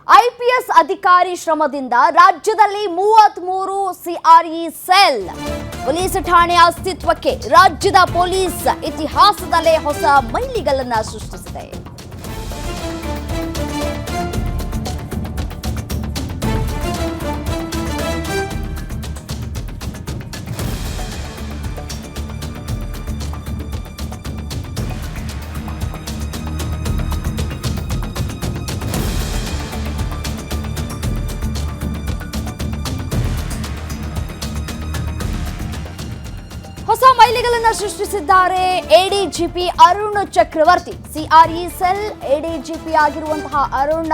IPS ಅಧಿಕಾರಿ ಶ್ರಮದಿಂದ ರಾಜ್ಯದಲ್ಲಿ 33 ಸಿಆರ್ಇ ಸೆಲ್ ಪೊಲೀಸ್ ಠಾಣೆ ಅಸ್ತಿತ್ವಕ್ಕೆ ರಾಜ್ಯದ ಪೊಲೀಸ್ ಇತಿಹಾಸದಲ್ಲೇ ಹೊಸ ಮೈಲಿಗಲ್ಲನ್ನ ಸೃಷ್ಟಿಸಿದೆ. ಹೊಸ ಮೈಲಿಗಲ್ಲನ್ನ ಸೃಷ್ಟಿಸಿದ್ದಾರೆ ADGP Arun Chakravarthi. ಸಿಆರ್ಇ cell ADGP ಆಗಿರುವಂತಹ ಅರುಣ್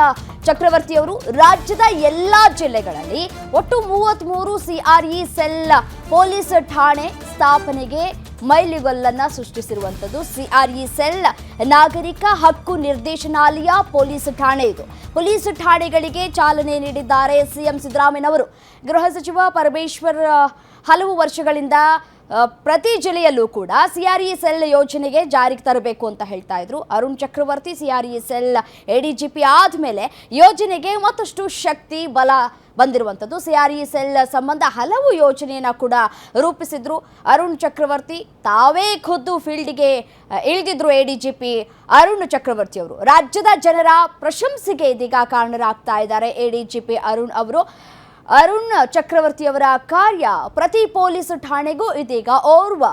ಚಕ್ರವರ್ತಿ ಅವರು ರಾಜ್ಯದ ಎಲ್ಲಾ ಜಿಲ್ಲೆಗಳಲ್ಲಿ ಒಟ್ಟು 33 ಸಿಆರ್ಇ ಸೆಲ್ ಪೊಲೀಸ್ ಠಾಣೆ ಸ್ಥಾಪನೆಗೆ ಮೈಲಿಗಲ್ಲನ್ನ ಸೃಷ್ಟಿಸಿರುವಂಥದ್ದು. ಸಿಆರ್ಇ ಸೆಲ್ ನಾಗರಿಕ ಹಕ್ಕು ನಿರ್ದೇಶನಾಲಯ ಪೊಲೀಸ್ ಠಾಣೆ ಇದು. ಪೊಲೀಸ್ ಠಾಣೆಗಳಿಗೆ ಚಾಲನೆ ನೀಡಿದ್ದಾರೆ ಸಿಎಂ ಸಿದ್ದರಾಮಯ್ಯನವರು. ಗೃಹ ಸಚಿವ ಪರಮೇಶ್ವರ್ ಹಲವು ವರ್ಷಗಳಿಂದ ಪ್ರತಿ ಜಿಲ್ಲೆಯಲ್ಲೂ ಕೂಡ ಸಿಆರ್ಇ ಸೆಲ್ ಯೋಜನೆಗೆ ಜಾರಿಗೆ ತರಬೇಕು ಅಂತ ಹೇಳ್ತಾ ಇದ್ರು. ಅರುಣ್ ಚಕ್ರವರ್ತಿ ಸಿಆರ್ಇ ಸೆಲ್ ಎಡಿಜಿಪಿ ಆದಮೇಲೆ ಯೋಜನೆಗೆ ಮತ್ತಷ್ಟು ಶಕ್ತಿ ಬಲ ಬಂದಿರುವಂಥದ್ದು. ಸಿಆರ್ಇ ಸೆಲ್ ಸಂಬಂಧ ಹಲವು ಯೋಜನೆಯನ್ನ ಕೂಡ ರೂಪಿಸಿದ್ರು. ಅರುಣ್ ಚಕ್ರವರ್ತಿ ತಾವೇ ಖುದ್ದು ಫೀಲ್ಡ್ಗೆ ಇಳಿದಿದ್ರು. ಎಡಿಜಿಪಿ ಅರುಣ್ ಚಕ್ರವರ್ತಿ ಅವರು ರಾಜ್ಯದ ಜನರ ಪ್ರಶಂಸೆಗೆ ಇದೀಗ ಕಾರಣರಾಗ್ತಾ ಇದ್ದಾರೆ. ಎಡಿಜಿಪಿ ಅರುಣ್ ಅವರು. ಅರುಣ್ ಚಕ್ರವರ್ತಿಯವರ ಕಾರ್ಯ ಪ್ರತಿ ಪೊಲೀಸ್ ಠಾಣೆಗೂ ಇದೀಗ ಓರ್ವ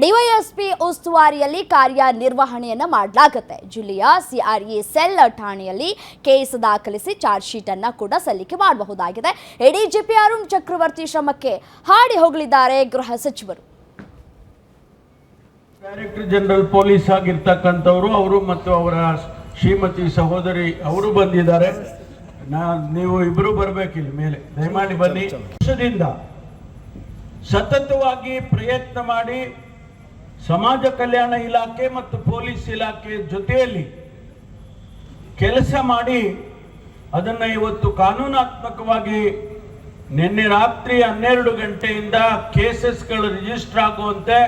ಡಿವೈಎಸ್ಪಿ ಉಸ್ತುವಾರಿಯಲ್ಲಿ ಕಾರ್ಯನಿರ್ವಹಣೆಯನ್ನ ಮಾಡಲಾಗುತ್ತೆ. ಜಿಲ್ಲೆಯ ಸಿಆರ್ಇ ಸೆಲ್ ಠಾಣೆಯಲ್ಲಿ ಕೇಸ್ ದಾಖಲಿಸಿ ಚಾರ್ಜ್ ಶೀಟ್ ಅನ್ನ ಕೂಡ ಸಲ್ಲಿಕೆ ಮಾಡಬಹುದಾಗಿದೆ. ಎಡಿಜಿಪಿ ಅರುಣ್ ಚಕ್ರವರ್ತಿ ಶ್ರಮಕ್ಕೆ ಹಾಡಿ ಹೋಗಲಿದ್ದಾರೆ ಗೃಹ ಸಚಿವರು. ಡೈರೆಕ್ಟರ್ ಜನರಲ್ ಪೊಲೀಸ್ ಆಗಿರ್ತಕ್ಕಂಥವರು ಅವರು ಮತ್ತು ಅವರ ಶ್ರೀಮತಿ ಸಹೋದರಿ ಅವರು ಬಂದಿದ್ದಾರೆ. ನೀವು ಇಬ್ಬರು ಬರಬೇಕಿಲ್ಲ ಮೇಲೆ, ದಯಮಾಡಿ ಬನ್ನಿ. ವರ್ಷದಿಂದ ಸತತವಾಗಿ ಪ್ರಯತ್ನ ಮಾಡಿ ಸಮಾಜ ಕಲ್ಯಾಣ ಇಲಾಖೆ ಮತ್ತು ಪೊಲೀಸ್ ಇಲಾಖೆ ಜೊತೆಯಲ್ಲಿ ಕೆಲಸ ಮಾಡಿ ಅದನ್ನು ಇವತ್ತು ಕಾನೂನಾತ್ಮಕವಾಗಿ ನಿನ್ನೆ ರಾತ್ರಿ 12 ಗಂಟೆಯಿಂದ ಕೇಸಸ್ಗಳು ರಿಜಿಸ್ಟರ್ ಆಗುವಂತೆ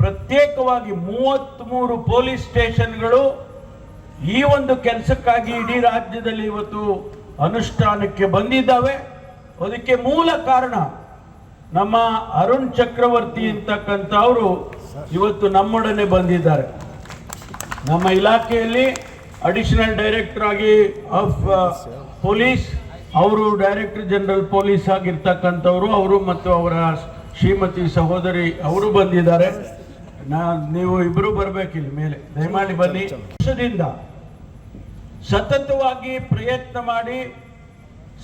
ಪ್ರತ್ಯೇಕವಾಗಿ 33 ಪೊಲೀಸ್ ಸ್ಟೇಷನ್ಗಳು ಈ ಒಂದು ಕೆಲಸಕ್ಕಾಗಿ ಇಡೀ ರಾಜ್ಯದಲ್ಲಿ ಇವತ್ತು ಅನುಷ್ಠಾನಕ್ಕೆ ಬಂದಿದ್ದಾವೆ. ಅದಕ್ಕೆ ಮೂಲ ಕಾರಣ ನಮ್ಮ ಅರುಣ್ ಚಕ್ರವರ್ತಿ ಅಂತಕ್ಕಂಥವರು ಇವತ್ತು ನಮ್ಮೊಡನೆ ಬಂದಿದ್ದಾರೆ. ನಮ್ಮ ಇಲಾಖೆಯಲ್ಲಿ ಅಡಿಷನಲ್ ಡೈರೆಕ್ಟರ್ ಆಗಿ ಆಫ್ ಪೊಲೀಸ್, ಅವರು ಡೈರೆಕ್ಟರ್ ಜನರಲ್ ಪೊಲೀಸ್ ಆಗಿರ್ತಕ್ಕಂಥವರು ಅವರು ಮತ್ತು ಅವರ ಶ್ರೀಮತಿ ಸಹೋದರಿ ಅವರು ಬಂದಿದ್ದಾರೆ. ನೀವು ಇಬ್ಬರು ಬರಬೇಕಿಲ್ಲ ಮೇಲೆ, ದಯಮಾಡಿ ಬನ್ನಿ. ವರ್ಷದಿಂದ ಸತತವಾಗಿ ಪ್ರಯತ್ನ ಮಾಡಿ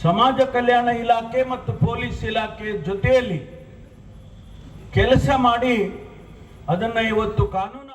ಸಮಾಜ ಕಲ್ಯಾಣ ಇಲಾಖೆ ಮತ್ತು ಪೊಲೀಸ್ ಇಲಾಖೆ ಜೊತೆಯಲ್ಲಿ ಕೆಲಸ ಮಾಡಿ ಅದನ್ನು ಇವತ್ತು ಕಾನೂನು